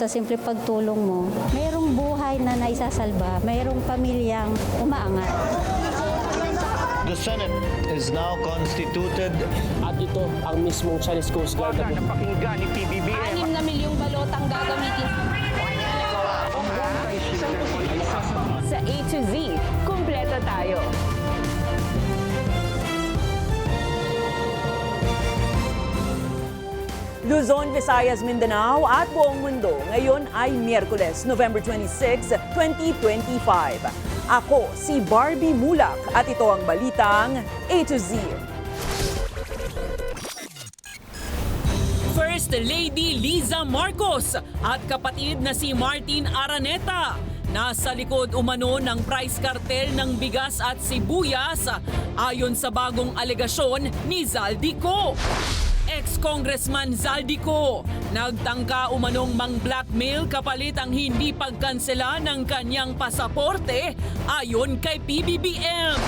sa simple pagtulong mo, mayroong buhay na naisasalba, mayroong pamilyang umaangat. The Senate is now constituted. At ito ang mismong Chinese Coast Guard na Napakinggan ni PBBM. 6 na milyong balotang gagamitin sa A to Z. Kumpleto tayo. Luzon, Visayas, Mindanao at buong mundo. Ngayon ay Miyerkules, November 26, 2025. Ako si Barbie Mulak at ito ang balitang A to Z. First Lady Liza Marcos at kapatid na si Martin Araneta. Nasa likod umano ng price cartel ng bigas at sibuyas ayon sa bagong alegasyon ni Zaldico. Ex-Congressman Zaldico, nagtangka umanong mang-blackmail kapalit ang hindi pagkansela ng kanyang pasaporte ayon kay PBBM.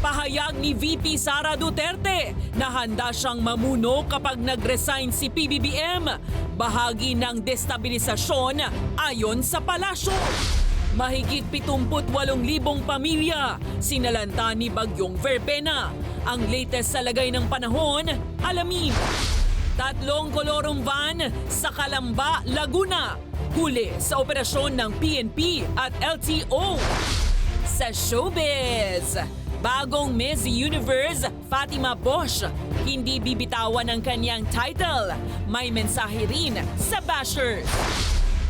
Pahayag ni VP Sara Duterte na handa siyang mamuno kapag nag-resign si PBBM, bahagi ng destabilisasyon ayon sa palasyo. Mahigit 78,000 pamilya sinalanta ni Bagyong Verbena. Ang latest sa lagay ng panahon, alamin. 3 kolorong van sa Calamba, Laguna. Huli sa operasyon ng PNP at LTO. Sa showbiz, bagong Miss Universe, Fatima Bosch, hindi bibitawan ng kanyang title. May mensahe rin sa bashers.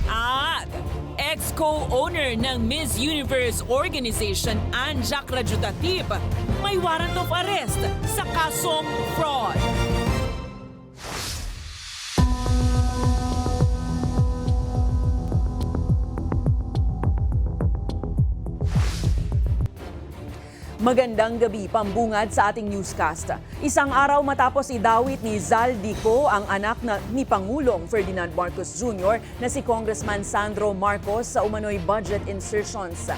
At ex-co-owner ng Miss Universe organization, Ann Jack Rajutatip, may warrant of arrest sa kasong fraud. Magandang gabi, pambungad sa ating newscast. Isang araw matapos idawit ni Zaldico ang anak ni Pangulong Ferdinand Marcos Jr. na si Congressman Sandro Marcos sa umano'y budget insertions.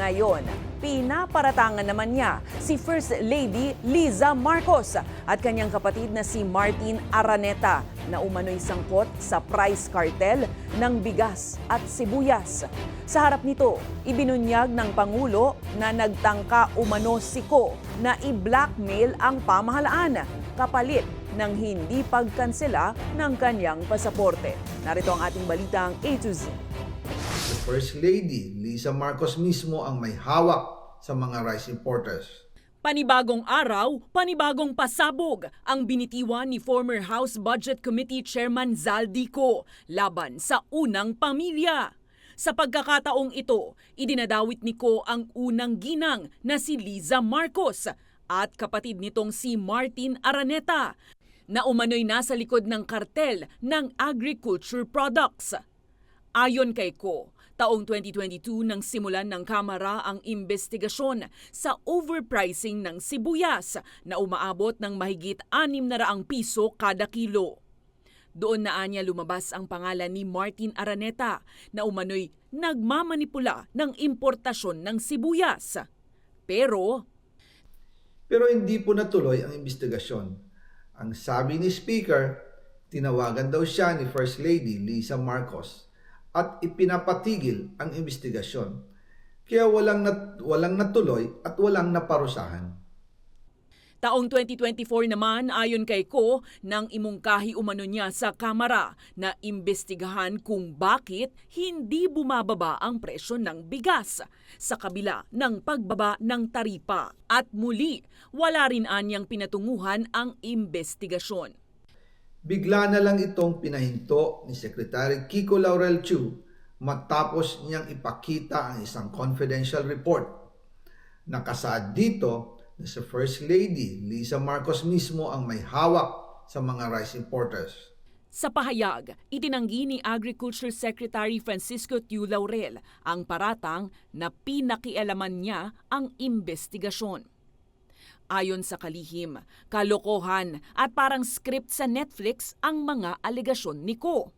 Ngayon, pinaparatangan naman niya si First Lady Liza Marcos at kanyang kapatid na si Martin Araneta na umano'y sangkot sa price cartel ng bigas at sibuyas. Sa harap nito, ibinunyag ng Pangulo na nagtangka umano siko na i-blackmail ang pamahalaan kapalit ng hindi pagkansela ng kanyang pasaporte. Narito ang ating balitang A to Z. The First Lady, Liza Marcos mismo ang may hawak sa mga rice importers. Panibagong araw, panibagong pasabog ang binitiwan ni former House Budget Committee Chairman Zaldico laban sa unang pamilya. Sa pagkakataong ito, idinadawit ni Ko ang unang ginang na si Liza Marcos at kapatid nitong si Martin Araneta na umano'y nasa likod ng kartel ng agriculture products. Ayon kay Ko, taong 2022 nang simulan ng Kamara ang investigasyon sa overpricing ng sibuyas na umaabot ng mahigit 600 piso kada kilo. Doon na anya lumabas ang pangalan ni Martin Araneta na umano'y nagmamanipula ng importasyon ng sibuyas. Pero hindi po natuloy ang investigasyon. Ang sabi ni Speaker, tinawagan daw siya ni First Lady Liza Marcos at ipinapatigil ang investigasyon. Kaya walang natuloy at walang naparusahan. taong 2024 naman, ayon kay Ko, nang imungkahi umano niya sa Kamara na imbestigahan kung bakit hindi bumababa ang presyo ng bigas sa kabila ng pagbaba ng taripa. At muli, wala rin anyang pinatunguhan ang investigasyon. Bigla na lang itong pinahinto ni Secretary Kiko Laurel Chu matapos niyang ipakita ang isang confidential report. Nakasaad dito na si First Lady Liza Marcos mismo ang may hawak sa mga rice importers. Sa pahayag, itinanggi ni Agriculture Secretary Francisco Tiu Laurel ang paratang na pinakialaman niya ang investigasyon. Ayon sa kalihim, kalokohan at parang script sa Netflix ang mga alegasyon ni Ko.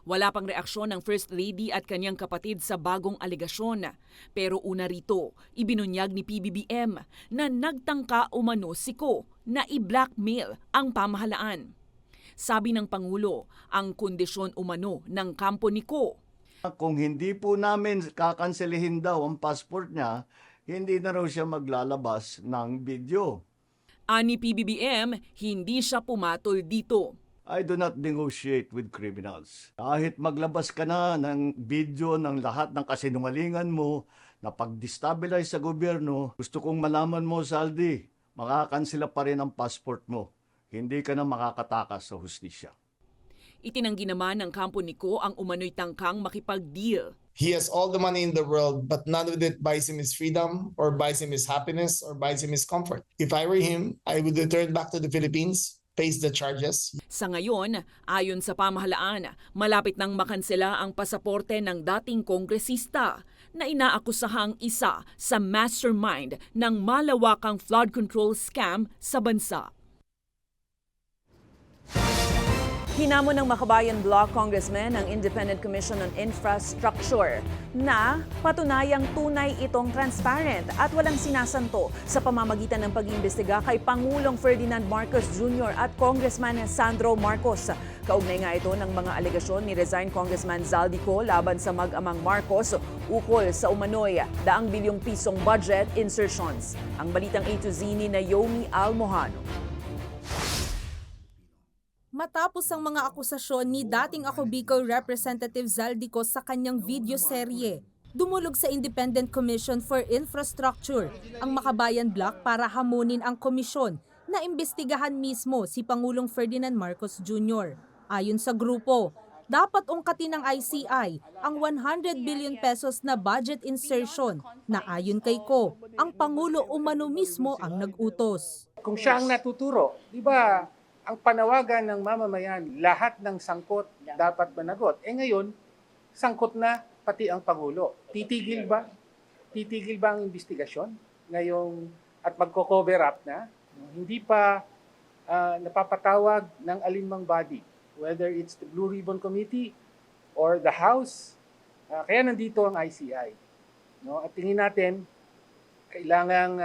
Wala pang reaksyon ng First Lady at kanyang kapatid sa bagong alegasyon. Pero una rito, ibinunyag ni PBBM na nagtangka umano si Ko na i-blackmail ang pamahalaan. Sabi ng Pangulo, ang kondisyon umano ng kampo ni Ko. Kung hindi po namin kakanselihin daw ang passport niya, hindi na raw siya maglalabas ng video. Ani PBBM, hindi siya pumatol dito. I do not negotiate with criminals. Kahit maglabas ka na ng video ng lahat ng kasinungalingan mo na pag-destabilize sa gobyerno, gusto kong malaman mo, Zaldi, makakansela pa rin ang passport mo. Hindi ka na makakatakas sa hustisya. Itinanggi naman ng kampo ni Ko ang umano'y tangkang makipag-deal. He has all the money in the world, but none of it buys him his freedom or buys him his happiness or buys him his comfort. If I were him, I would return back to the Philippines, face the charges. Sa ngayon, ayon sa pamahalaan, malapit nang makansela ang pasaporte ng dating kongresista na inaakusahang isa sa mastermind ng malawakang flood control scam sa bansa. Hinamon ng Makabayan Bloc Congressman ang Independent Commission on Infrastructure na patunayang tunay itong transparent at walang sinasanto sa pamamagitan ng pag-iimbestiga kay Pangulong Ferdinand Marcos Jr. at Congressman Sandro Marcos. Kaugnay nga ito ng mga alegasyon ni resigned Congressman Zaldi Co laban sa mag-amang Marcos ukol sa umano'y daang bilyong pisong budget insertions. Ang balitang A to Z ni Naomi Almohano. Matapos ang mga akusasyon ni dating Ako Bicol Representative Zaldi Co sa kanyang video serye, dumulog sa Independent Commission for Infrastructure ang Makabayan Bloc para hamunin ang komisyon na imbestigahan mismo si Pangulong Ferdinand Marcos Jr. Ayon sa grupo, dapat ungkatin ng ICI ang 100 billion pesos na budget insertion na ayon kay Ko, ang Pangulo umano mismo ang nag-utos. Kung siya ang natuturo, di ba, ang panawagan ng mamamayan, lahat ng sangkot dapat managot. Ngayon, sangkot na pati ang Pangulo. Titigil ba? Titigil ba ang investigasyon ngayong at magko-cover up na? Hindi pa napapatawag ng alinmang body, whether it's the Blue Ribbon Committee or the House. Kaya nandito ang ICI. No? At tingin natin, kailangang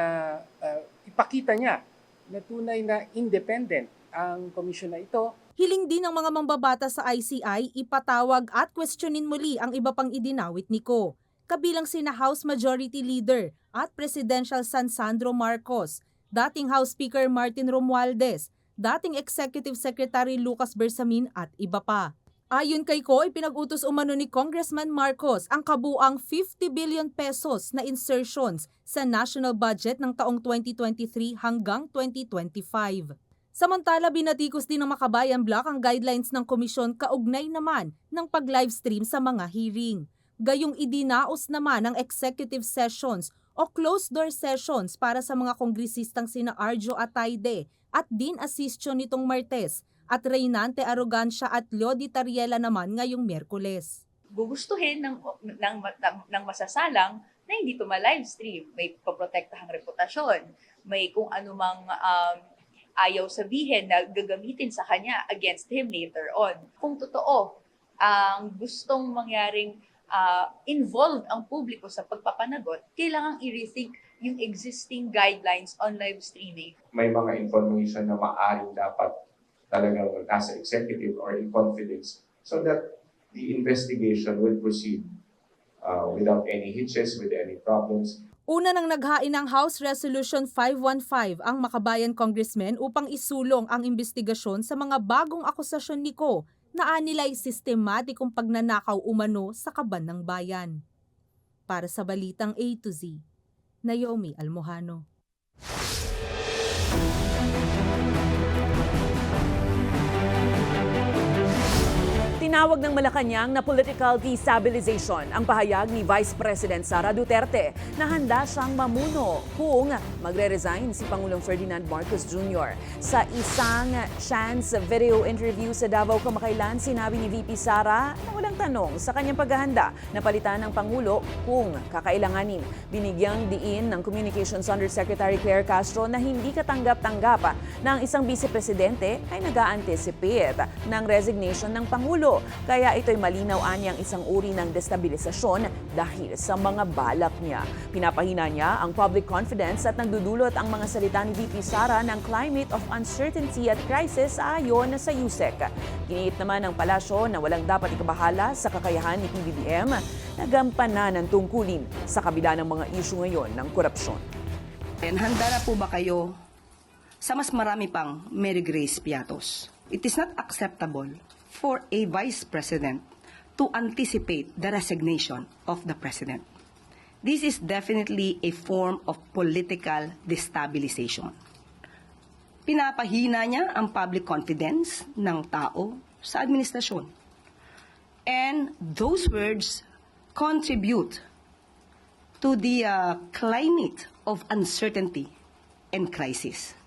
ipakita niya na tunay na independent ang komisyon na ito. Hiling din ng mga mambabata sa ICI ipatawag at questionin muli ang iba pang idinawit ni Ko. Kabilang sina House Majority Leader at Presidential son Sandro Marcos, dating House Speaker Martin Romualdez, dating Executive Secretary Lucas Bersamin at iba pa. Ayon kay Ko, ipinag-utos umano ni Congressman Marcos ang kabuang 50 billion pesos na insertions sa national budget ng taong 2023 hanggang 2025. Samantala, binatikos din ng Makabayan Bloc ang guidelines ng komisyon kaugnay naman ng pag-livestream sa mga hearing. Gayong idinaos naman ang executive sessions o closed-door sessions para sa mga kongresistang sina Arjo Atayde at Dean Asistion nitong Martes at Reynante Arrogancia at Lodi Tariela naman ngayong Miyerkules. Gugustuhin ng masasalang na hindi ito ma-livestream. May paprotektahang reputasyon, may kung anumang ayaw sabihin na gagamitin sa kanya against him later on. Kung totoo, ang gustong mangyaring involved ang publiko sa pagpapanagot, kailangang i-rethink yung existing guidelines on live streaming. May mga information na maaaring dapat talagang nasa executive or in confidence so that the investigation will proceed without any hitches, with any problems. Una nang naghain ng House Resolution 515 ang Makabayan Congressmen upang isulong ang investigasyon sa mga bagong akusasyon ni Ko na anilay sistematikong pagnanakaw umano sa kaban ng bayan. Para sa Balitang A to Z, Naomi Almohano. Tinawag ng Malacanang na political destabilization ang pahayag ni Vice President Sara Duterte na handa siyang mamuno kung magre-resign si Pangulong Ferdinand Marcos Jr. Sa isang chance video interview sa Davao kamakailan, sinabi ni VP Sara na walang tanong sa kanyang paghahanda na palitan ng Pangulo kung kakailanganin. Binigyang diin ng Communications Undersecretary Claire Castro na hindi katanggap-tanggap na ang isang vice-presidente ay nag-a-anticipate ng resignation ng Pangulo. Pangulo. Kaya ito'y malinaw anyang isang uri ng destabilisasyon dahil sa mga balak niya. Pinapahina niya ang public confidence at nagdudulot ang mga salita ni VP Sara ng climate of uncertainty at crisis ayon sa USEC. Giniit naman ng palasyo na walang dapat ikabahala sa kakayahan ni PBBM na gampanan ng tungkulin sa kabila ng mga isyu ngayon ng korupsyon. Handa na po ba kayo sa mas marami pang Mary Grace Piatos? It is not acceptable for a Vice President to anticipate the resignation of the President. This is definitely a form of political destabilization. Pinapahina niya ang public confidence ng tao sa administrasyon. And those words contribute to the climate of uncertainty and crisis.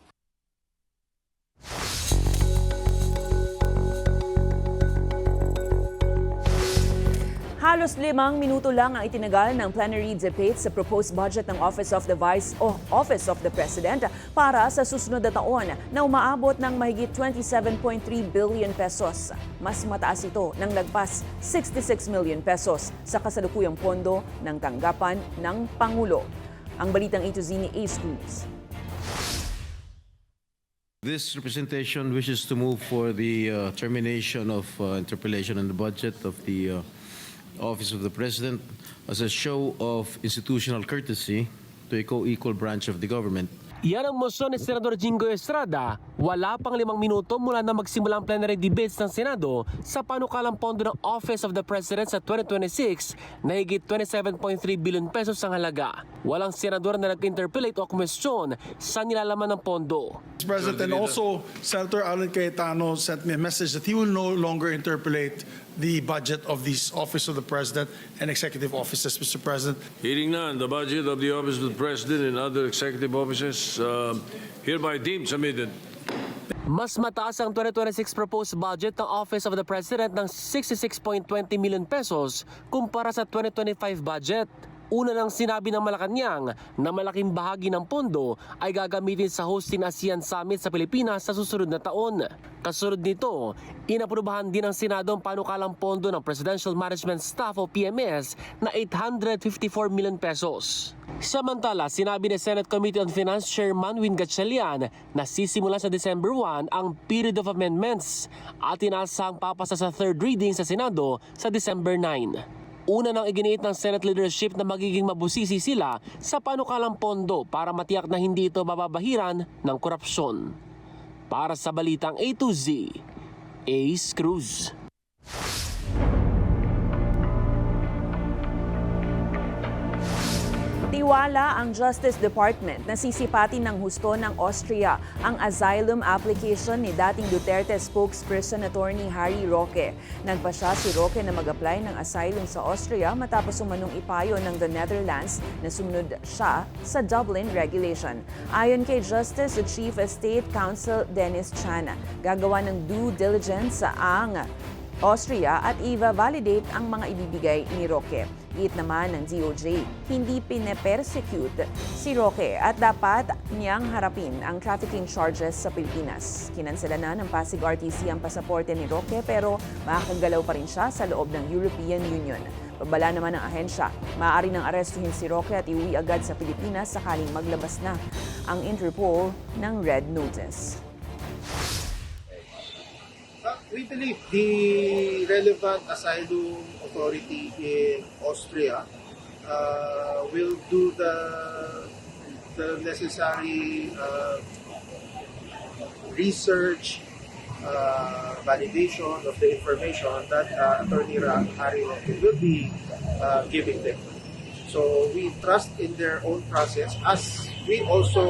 Halos 5 minuto lang ang itinagal ng plenary debate sa proposed budget ng Office of the Vice o Office of the President para sa susunod na taon na umaabot ng mahigit 27.3 billion pesos. Mas mataas ito ng lagpas 66 million pesos sa kasalukuyang pondo ng tanggapan ng Pangulo. Ang balitang A to Z ni Ace Cruz. This representation wishes to move for the termination of interpellation on the budget of the Office of the President as a show of institutional courtesy to a co-equal branch of the government. Yan ang motion ni Senador Jingo Estrada. Wala pang 5 minuto mula na magsimula ang plenary debates ng Senado sa panukalang pondo ng Office of the President sa 2026 na higit 27.3 billion pesos ang halaga. Walang senador na nag-interpellate o kumestyon sa nilalaman ng pondo. Mr. President, and also Senator Alan Cayetano sent me a message that he will no longer interpolate the budget of the Office of the President and executive offices, Mr. President. Hearing none, the budget of the Office of the President and other executive offices hereby deemed submitted. Mas mataas ang 2026 proposed budget ng Office of the President ng 66.20 million pesos kumpara sa 2025 budget. Una nang sinabi ng Malacanang na malaking bahagi ng pondo ay gagamitin sa hosting ASEAN Summit sa Pilipinas sa susunod na taon. Kasunod nito, inaprubahan din ng Senado ang panukalang pondo ng Presidential Management Staff o PMS na 854 million pesos. Samantala, sinabi ni Senate Committee on Finance Chairman Win Gatchalian na sisimula sa December 1 ang period of amendments at inaasahang papasa sa third reading sa Senado sa December 9. Una nang iginiit ng Senate leadership na magiging mabusisi sila sa panukalang pondo para matiyak na hindi ito bababahiran ng korupsyon. Para sa Balitang A to Z, Ace Cruz. Tiwala ang Justice Department na sisipatin ng husto ng Austria ang asylum application ni dating Duterte spokesperson Attorney Harry Roque. Nagpasya si Roque na mag-apply ng asylum sa Austria matapos umanong ipayo ng the Netherlands na sumunod siya sa Dublin regulation. Ayon kay Justice Chief State Counsel Dennis Chan, gagawa ng due diligence ang Austria at i-validate ang mga ibibigay ni Roque. Giit naman ng DOJ, hindi pine-persecute si Roque at dapat niyang harapin ang trafficking charges sa Pilipinas. Kinansela na ng Pasig RTC ang pasaporte ni Roque pero makakagalaw pa rin siya sa loob ng European Union. Babala naman ng ahensya, maaari nang arestuhin si Roque at iuwi agad sa Pilipinas sakaling maglabas na ang Interpol ng Red Notice. We believe the relevant asylum authority in Austria will do the necessary research, validation of the information that Attorney Harry Roque will be giving them. So we trust in their own process, as we also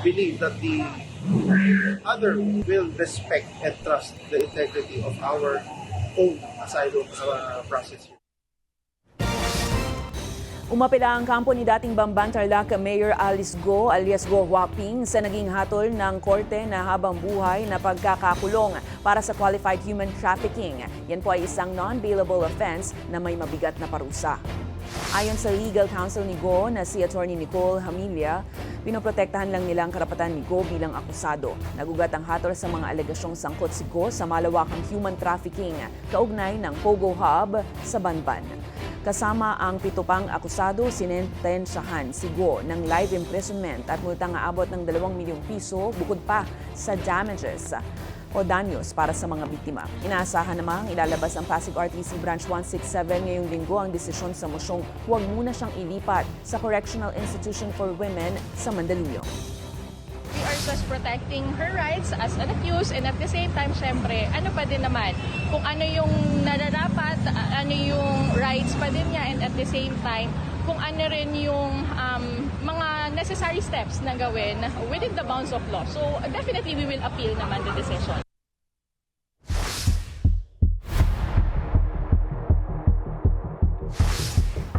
believe that the other will respect and trust the integrity of our own asylum process. Umapila ang kampo ni dating Bamban Tarlac Mayor Alice Go alias Go Huaping sa naging hatol ng korte na habang buhay na pagkakakulong para sa qualified human trafficking. Yan po ay isang non-bailable offense na may mabigat na parusa. Ayon sa legal counsel ni Go na si Attorney Nicole Hamilia, Pinoprotektahan lang nila ang karapatan ni Go bilang akusado. Nagugat ang hatol sa mga alegasyong sangkot si Go sa malawakang human trafficking kaugnay ng Pogo Hub sa Banban. Kasama ang 7 pang akusado, sinentensyahan si Go ng life imprisonment at multang aabot ng 2 milyong piso bukod pa sa damages o danyos para sa mga biktima. Inaasahan namang ilalabas ang Pasig RTC Branch 167 ngayong linggo ang desisyon sa mosyong huwag muna siyang ilipat sa Correctional Institution for Women sa Mandaluyong. We are just protecting her rights as an accused and at the same time, syempre, ano pa din naman, kung ano yung nararapat, ano yung rights pa din niya and at the same time, kung ano rin yung mga necessary steps na gawin within the bounds of law. So definitely we will appeal naman the decision.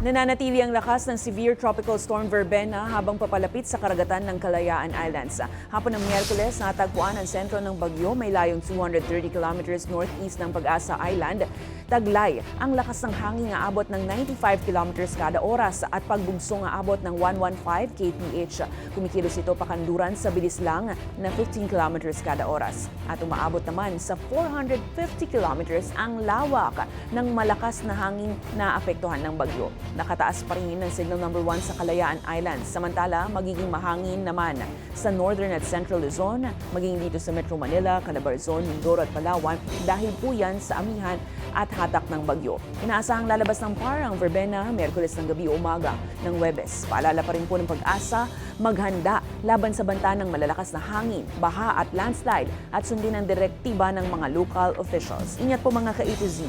Nananatili ang lakas ng severe tropical storm Verbena habang papalapit sa karagatan ng Kalayaan Islands. Hapon ng Miyerkules, natagpuan ang sentro ng bagyo may layong 230 kilometers northeast ng Pag-asa Island. Taglay, ang lakas ng hangin nga abot ng 95 kilometers kada oras at pagbugso nga abot ng 115 kph. Kumikilos ito pakanduran sa bilis lang na 15 kilometers kada oras. At umaabot naman sa 450 kilometers ang lawak ng malakas na hangin na apektuhan ng bagyo. Nakataas pa rin ang signal number 1 sa Kalayaan Islands. Samantala, magiging mahangin naman sa Northern at Central Luzon, maging dito sa Metro Manila, Calabarzon, Mindoro at Palawan dahil po yan sa amihan at hatak ng bagyo. Inaasahang lalabas ng PAR ang Verbena, Miyerkules ng gabi o umaga ng Huwebes. Paalala pa rin po ng Pag-asa, maghanda laban sa banta ng malalakas na hangin, baha at landslide at sundin ang direktiba ng mga local officials. Ingat po mga ka-A to Z.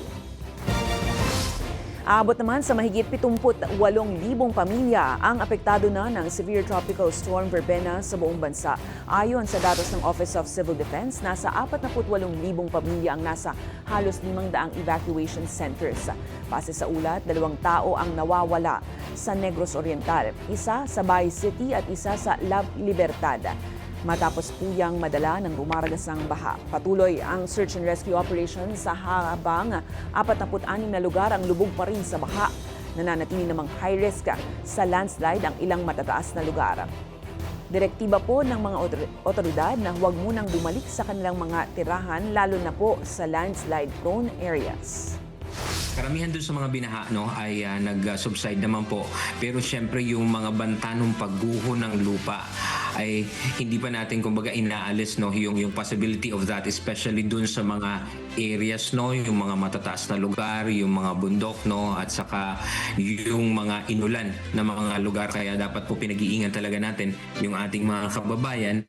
Aabot naman sa mahigit 78,000 pamilya ang apektado na ng severe tropical storm Verbena sa buong bansa. Ayon sa datos ng Office of Civil Defense, nasa 48,000 pamilya ang nasa halos 500 evacuation centers. Base sa ulat, 2 tao ang nawawala sa Negros Oriental, isa sa Bay City at isa sa La Libertad. Matapos puyang madala ng rumaragasang baha. Patuloy ang search and rescue operation sa habang 46 na lugar ang lubog pa rin sa baha. Nananatili namang high risk sa landslide ang ilang matataas na lugar. Direktiba po ng mga otoridad na huwag munang bumalik sa kanilang mga tirahan lalo na po sa landslide prone areas. Karamihan doon sa mga binaha ay nag-subside naman po. Pero syempre yung mga banta ng pagguho ng lupa ay hindi pa natin kumbaga inaalis yung possibility of that, especially doon sa mga areas yung mga matataas na lugar, yung mga bundok at saka yung mga inulan na mga lugar, kaya dapat po pinag-iingan talaga natin yung ating mga kababayan.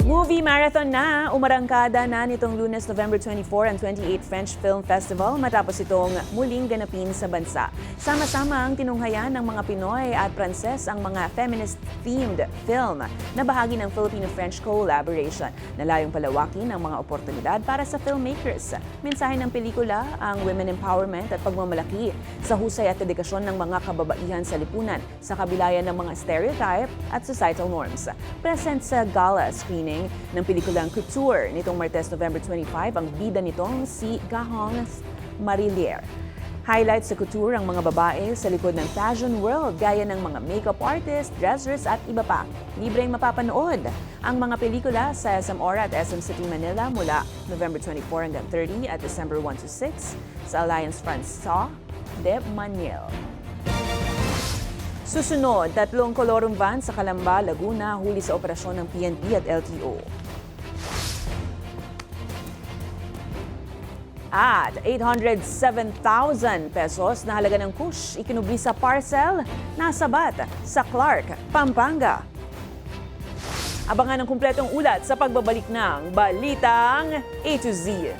Movie marathon na, umarangkada na nitong Lunes, November 24 ang 28th French Film Festival matapos itong muling ganapin sa bansa. Sama-sama ang tinunghayan ng mga Pinoy at Pranses ang mga feminist-themed film na bahagi ng Filipino-French collaboration na layong palawakin ang mga oportunidad para sa filmmakers. Mensahe ng pelikula ang women empowerment at pagmamalaki sa husay at dedikasyon ng mga kababaihan sa lipunan sa kabilayan ng mga stereotype at societal norms. Present sa gala screening ng pelikulang Couture nitong Martes, November 25, ang bida nitong si Gahong Marillier. Highlight sa Couture ang mga babae sa likod ng fashion world gaya ng mga makeup artists, dressers at iba pa. Libreng mapapanood ang mga pelikula sa SM Aura at SM City Manila mula November 24 hanggang 30 at December 1 to 6 sa Alliance François de Maniel. Susunod, 3 kolorum van sa Calamba, Laguna, huli sa operasyon ng PNP at LTO. At 807,000 pesos na halaga ng kush ikinubli sa parcel na sabat sa Clark, Pampanga. Abangan ang kumpletong ulat sa pagbabalik ng Balitang A to Z.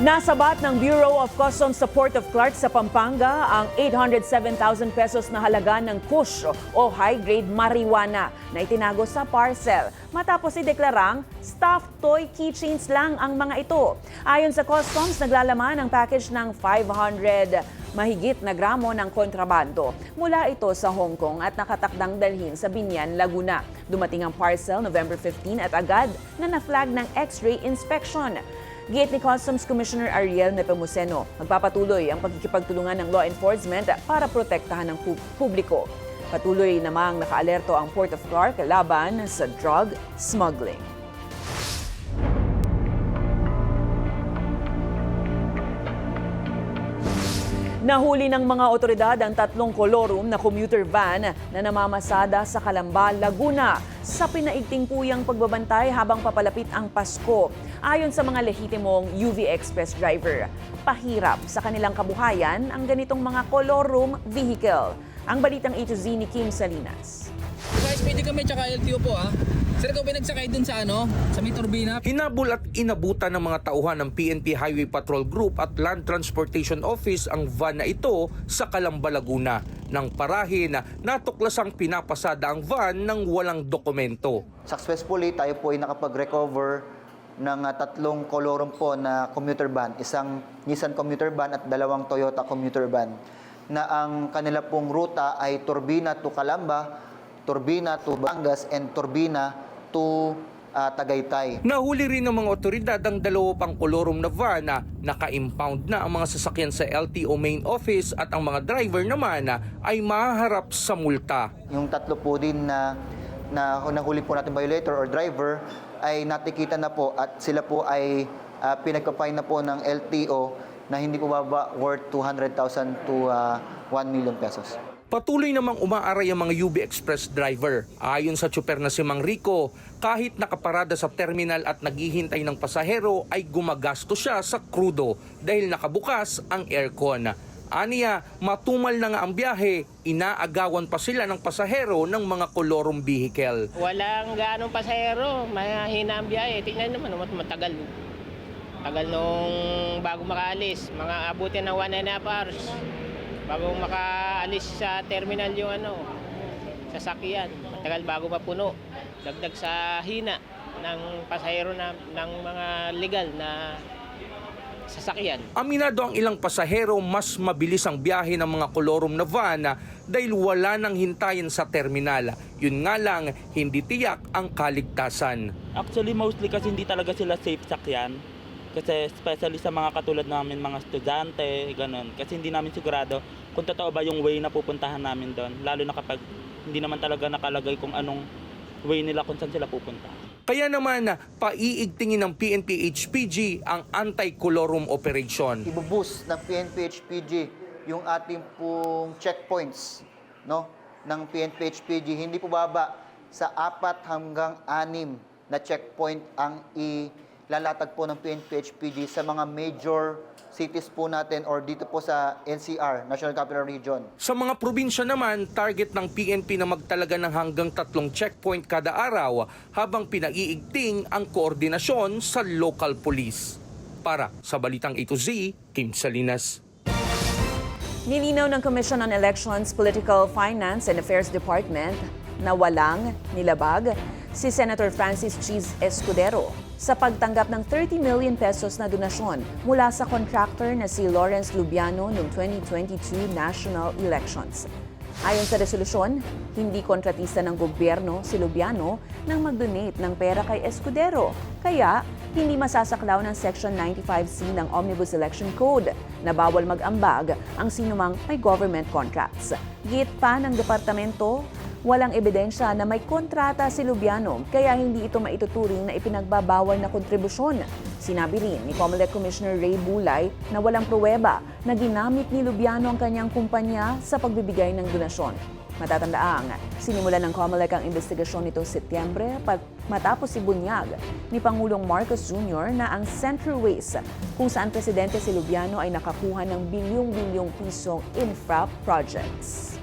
Nasabat ng Bureau of Customs sa Port of Clark sa Pampanga ang 807,000 pesos na halaga ng kush o high-grade marijuana na itinago sa parcel matapos ideklarang stuffed toy keychains lang ang mga ito. Ayon sa Customs, naglalaman ang package ng 500 mahigit na gramo ng kontrabando. Mula ito sa Hong Kong at nakatakdang dalhin sa Binyan, Laguna. Dumating ang parcel November 15 at agad na na-flag ng X-ray inspection. Gate ni Customs Commissioner Ariel Nepomuceno, magpapatuloy ang pagkikipagtulungan ng law enforcement para protektahan ng publiko. Patuloy namang nakaalerto ang Port of Clark laban sa drug smuggling. Nahuli ng mga otoridad ang 3 kolorum na commuter van na namamasada sa Calamba, Laguna sa pinaigting puyang pagbabantay habang papalapit ang Pasko. Ayon sa mga lehitimong UV Express driver, pahirap sa kanilang kabuhayan ang ganitong mga kolorum vehicle. Ang balitang A to Z ni Kim Salinas. Guys, pwede kami tsaka LTO po ah. Sir, ikaw pinagsakay dun sa sa may turbina? Hinabol at inabutan ng mga tauhan ng PNP Highway Patrol Group at Land Transportation Office ang van na ito sa Calamba, Laguna. Nang parahin, natuklasang pinapasada ang van ng walang dokumento. Successfully, tayo po ay nakapag-recover ng 3 kolorum po na commuter van, isang Nissan commuter van at 2 Toyota commuter van, na ang kanila pong ruta ay Turbina to Calamba, Turbina to Batangas, and Turbina to Tagaytay. Nahuli rin ng mga otoridad ang 2 pang kolorum na van na naka-impound na ang mga sasakyan sa LTO main office at ang mga driver naman ay mahaharap sa multa. Yung 3 po din na nahuli po natin violator or driver ay natikita na po at sila po ay pinagpa-fine na po ng LTO na hindi po baba worth 200,000 to 1 million pesos. Patuloy namang umaaray ang mga UV Express driver. Ayon sa tsuper na si Mang Rico, kahit nakaparada sa terminal at naghihintay ng pasahero ay gumagasto siya sa krudo dahil nakabukas ang aircon. Aniya, matumal na nga ang biyahe, inaagawan pa sila ng pasahero ng mga kolorum vehicle. Walang ganong pasahero, mahina ang biyahe. Tingnan naman, matagal. Tagal nung bago makaalis, mga abutin ng 1.5 hours. Bago makaalis sa terminal yung sasakyan. Matagal bago mapuno. Dagdag sa hina ng pasahero ng mga legal na sasakyan. Aminado ang ilang pasahero mas mabilis ang biyahe ng mga kolorum na van dahil wala nang hintayin sa terminal. Yun nga lang, hindi tiyak ang kaligtasan. Actually, mostly kasi hindi talaga sila safe sakyan. Kasi especially sa mga katulad namin, mga estudyante, ganun. Kasi hindi namin sigurado kung totoo ba yung way na pupuntahan namin doon. Lalo na kapag hindi naman talaga nakalagay kung anong way nila kung saan sila pupunta. Kaya naman, paiigtingin ng PNP HPG ang anti-colorum operation. Ibuboost ng PNP HPG yung ating pong checkpoints ng PNP HPG. Hindi po baba sa 4 hanggang 6 na checkpoint ang lalatag po ng PNP HPG sa mga major cities po natin or dito po sa NCR, National Capital Region. Sa mga probinsya naman, target ng PNP na magtalaga ng hanggang 3 checkpoint kada araw habang pinaiigting ang koordinasyon sa local police. Para sa Balitang A to Z, Kim Salinas. Nilinaw ng Commission on Elections, Political Finance and Affairs Department na walang nilabag si Senator Francis Cheese Escudero sa pagtanggap ng 30 million pesos na donasyon mula sa contractor na si Lawrence Lubiano noong 2022 national elections. Ayon sa resolusyon, hindi kontratista ng gobyerno si Lubiano nang mag-donate ng pera kay Escudero, kaya hindi masasaklaw ng Section 95C ng Omnibus Election Code na bawal mag-ambag ang sinumang may government contracts. Git pa ng departamento, walang ebidensya na may kontrata si Lubiano kaya hindi ito maituturing na ipinagbabawal na kontribusyon. Sinabi rin ni COMELEC Commissioner Ray Bulay na walang pruweba na ginamit ni Lubiano ang kanyang kumpanya sa pagbibigay ng donasyon. Matatandaang, sinimulan ng COMELEC ang investigasyon nitong Setyembre matapos ibunyag ni Pangulong Marcos Jr. na ang Centerways kung saan presidente si Lubiano ay nakakuha ng bilyong-bilyong pisong infra projects.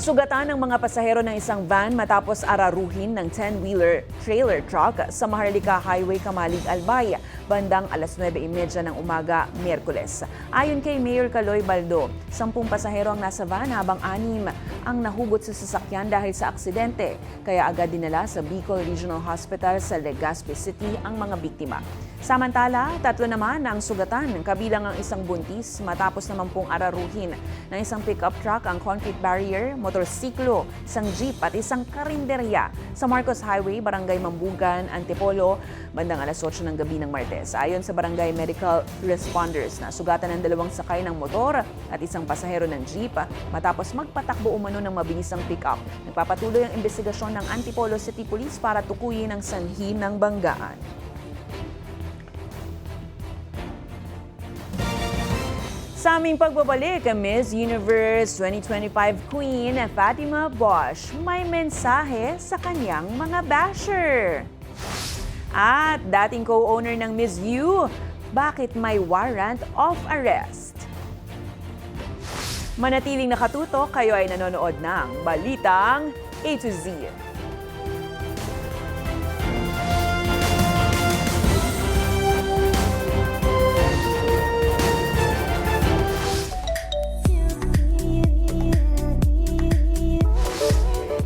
Sugatan ng mga pasahero ng isang van matapos araruhin ng 10-wheeler trailer truck sa Maharlika Highway, Kamalig, Albay, bandang alas 9:30 ng umaga, Miyerkules. Ayon kay Mayor Caloy Baldo, 10 pasahero ang nasa van habang 6 ang nahugot sa sasakyan dahil sa aksidente, kaya agad dinala sa Bicol Regional Hospital sa Legazpi City ang mga biktima. Samantala, 3 naman ang sugatan, kabilang ang isang buntis matapos naman pong araruhin ng isang pickup truck ang concrete barrier, motorsiklo, isang jeep at isang karinderya sa Marcos Highway, Barangay Mambugan, Antipolo, bandang alas 8 ng gabi ng Martes. Ayon sa Barangay Medical Responders, nasugatan ng 2 sakay ng motor at isang pasahero ng jeep matapos magpatakbo umano ng mabilisang pickup. Nagpapatuloy ang investigasyon ng Antipolo City Police para tukuyin ang sanhi ng banggaan. Sa aming pagbabalik, Miss Universe 2025 Queen Fatima Bosch may mensahe sa kanyang mga basher. At dating co-owner ng Miss U, bakit may warrant of arrest? Manatiling nakatutok, kayo ay nanonood ng Balitang A to Z.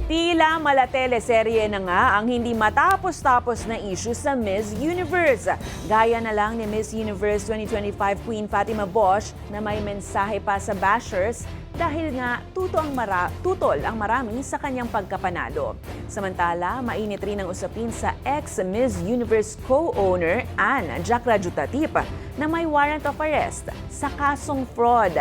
Tila mala teleserye na nga ang hindi matapos-tapos na issue sa Miss Universe. Gaya na lang ni Miss Universe 2025 Queen Fatima Bosch na may mensahe pa sa bashers dahil nga tutol ang marami sa kanyang pagkapanalo. Samantala, mainit rin ang usapin sa ex-Miss Universe co-owner Ann Jacra Jutatip na may warrant of arrest sa kasong fraud.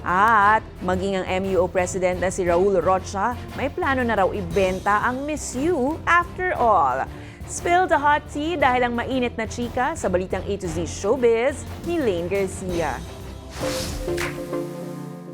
At maging ang MUO President na si Raul Rocha, may plano na raw ibenta ang Miss U after all. Spill the hot tea dahil ang mainit na chika sa Balitang A to Z Showbiz ni Lane Garcia.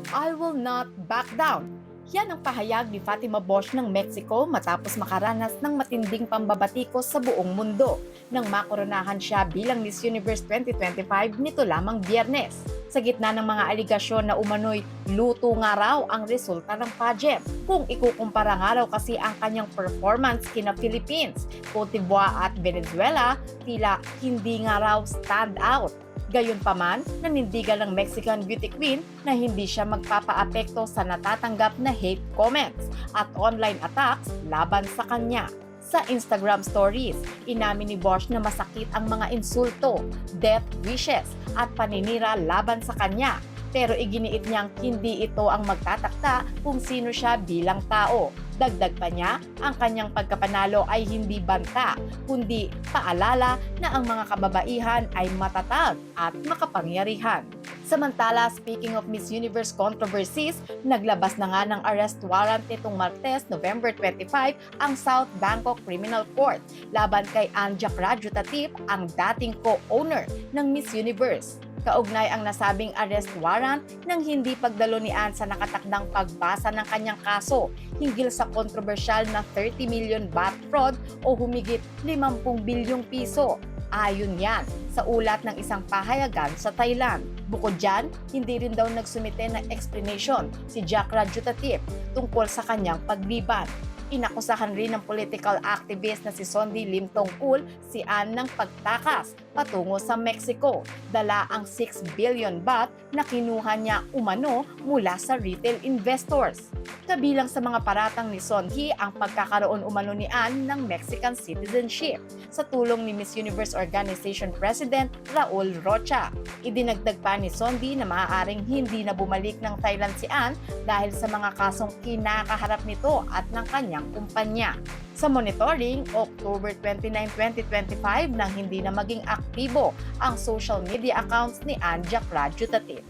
I will not back down. Yan ang pahayag ni Fatima Bosch ng Mexico matapos makaranas ng matinding pambabatikos sa buong mundo nang makoronahan siya bilang Miss Universe 2025 nito lamang Biyernes. Sa gitna ng mga aligasyon na umano'y luto nga raw ang resulta ng pageant. Kung ikukumpara nga raw kasi ang kanyang performance kina Philippines, Cote d'Ivoire at Venezuela, tila hindi nga raw stand out. Gayunpaman, nanindigan ng Mexican beauty queen na hindi siya magpapaapekto sa natatanggap na hate comments at online attacks laban sa kanya. Sa Instagram stories, inamin ni Bosch na masakit ang mga insulto, death wishes at paninira laban sa kanya. Pero iginiit niyang hindi ito ang magtatakda kung sino siya bilang tao. Dagdag pa niya, ang kanyang pagkapanalo ay hindi banta, kundi paalala na ang mga kababaihan ay matatag at makapangyarihan. Samantala, speaking of Miss Universe controversies, naglabas na nga ng arrest warrant nitong Martes, November 25, ang South Bangkok Criminal Court laban kay Ann Jacra Jutatip, ang dating co-owner ng Miss Universe. Kaugnay ang nasabing arrest warrant nang hindi pagdalo ni Ann sa nakatakdang pagbasa ng kanyang kaso hinggil sa kontrobersyal na 30 million baht fraud o humigit 50 bilyong piso. Ayon yan sa ulat ng isang pahayagan sa Thailand. Bukod dyan, hindi rin daw nagsumite ng explanation si Jacra Jutatip tungkol sa kanyang pagliban. Inakusahan rin ng political activist na si Sondi Limtongkul si Ann ng pagtakas patungo sa Mexico. Dala ang 6 billion baht na kinuha niya umano mula sa retail investors. Kabilang sa mga paratang ni Sondi ang pagkakaroon umano ni Ann ng Mexican citizenship sa tulong ni Miss Universe Organization President Raul Rocha. Idinagdag pa ni Sondi na maaaring hindi na bumalik ng Thailand si Ann dahil sa mga kasong kinakaharap nito at ng kanyang kumpanya. Sa monitoring, October 29, 2025 nang hindi na maging aktibo ang social media accounts ni Ann Jacra Jutatip.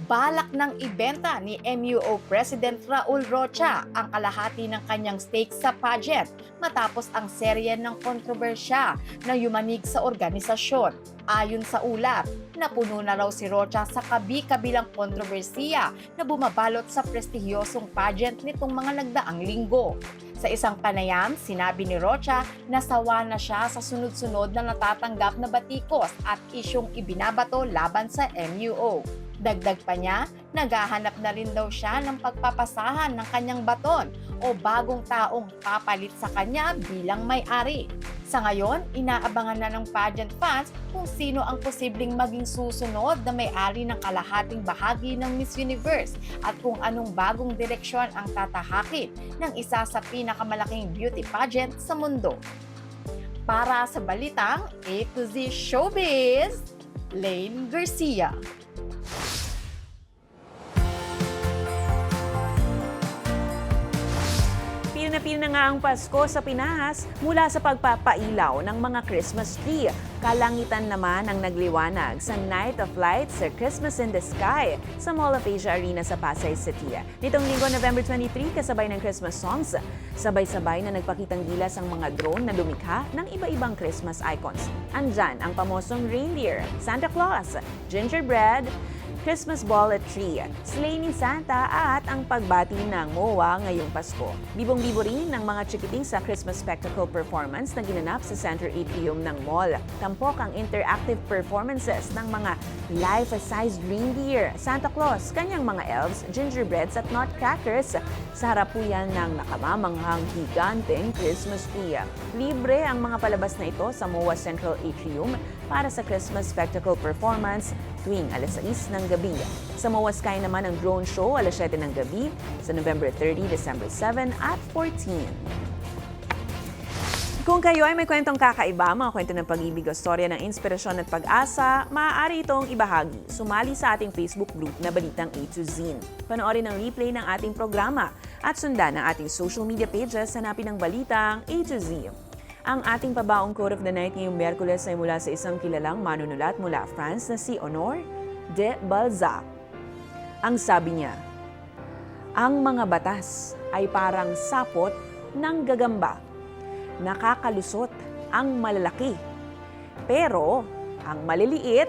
Balak ng ibenta ni MUO President Raul Rocha ang kalahati ng kanyang stake sa pageant matapos ang serye ng kontrobersya na yumanig sa organisasyon. Ayon sa ulat, napuno na raw si Rocha sa kabi-kabilang kontrobersiya na bumabalot sa prestihiyosong pageant nitong mga nagdaang linggo. Sa isang panayam, sinabi ni Rocha na sawa na siya sa sunod-sunod na natatanggap na batikos at isyong ibinabato laban sa MUO. Dagdag pa niya, naghahanap na rin daw siya ng pagpapasahan ng kanyang baton o bagong taong papalit sa kanya bilang may-ari. Sa ngayon, inaabangan na ng pageant fans kung sino ang posibleng maging susunod na may-ari ng kalahating bahagi ng Miss Universe at kung anong bagong direksyon ang tatahakin ng isa sa pinakamalaking beauty pageant sa mundo. Para sa balitang A to Z Showbiz, Lane Garcia. Pil na nga ang Pasko sa Pinas mula sa pagpapailaw ng mga Christmas tree. Kalangitan naman ang nagliwanag sa Night of Lights sa Christmas in the Sky sa Mall of Asia Arena sa Pasay City. Nitong linggo, November 23, kasabay ng Christmas songs, sabay-sabay na nagpakitang gilas ang mga drone na lumikha ng iba-ibang Christmas icons. Andyan ang pamosong reindeer, Santa Claus, gingerbread, Christmas ball at tree, sleigh ni Santa at ang pagbati ng MOA ngayong Pasko. Bibong-bibo rin ng mga chikiting sa Christmas spectacle performance na ginanap sa Center Atrium ng mall. Tampok ang interactive performances ng mga life-sized reindeer, Santa Claus, kanyang mga elves, gingerbreads at nutcrackers sa harapuyan ng nakamamanghang higanteng Christmas tree. Libre ang mga palabas na ito sa MOA Central Atrium para sa Christmas spectacle performance tuwing alas 6 ng gabi. Sa MOA Sky naman ang drone show alas 7 ng gabi sa November 30, December 7 at 14. Kung kayo ay may kwentong kakaiba, mga kwento ng pag-ibig o storya ng inspirasyon at pag-asa, maaari itong ibahagi. Sumali sa ating Facebook group na Balitang A to Z. Panoorin ang replay ng ating programa at sundan ang ating social media pages, hanapin ang Balitang A to Z. Ang ating pabaong quote of the night ngayong Miyerkules ay mula sa isang kilalang manunulat mula France na si Honore de Balzac. Ang sabi niya, ang mga batas ay parang sapot ng gagamba. Nakakalusot ang malalaki, pero ang maliliit,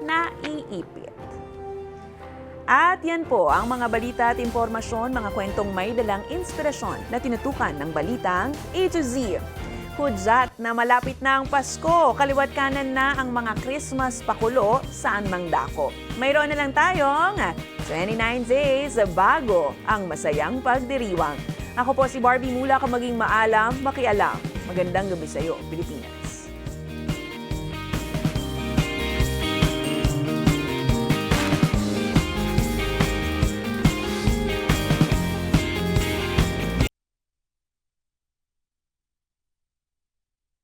naiipit. At yan po ang mga balita at impormasyon, mga kwentong may dalang inspirasyon na tinutukan ng Balitang A to Z. Hudyat na malapit na ang Pasko, kaliwat kanan na ang mga Christmas pakulo saan mang dako. Mayroon na lang tayong 29 days bago ang masayang pagdiriwang. Ako po si Barbie Mula, maging maalam, makialam. Magandang gabi sa iyo, Pilipinas.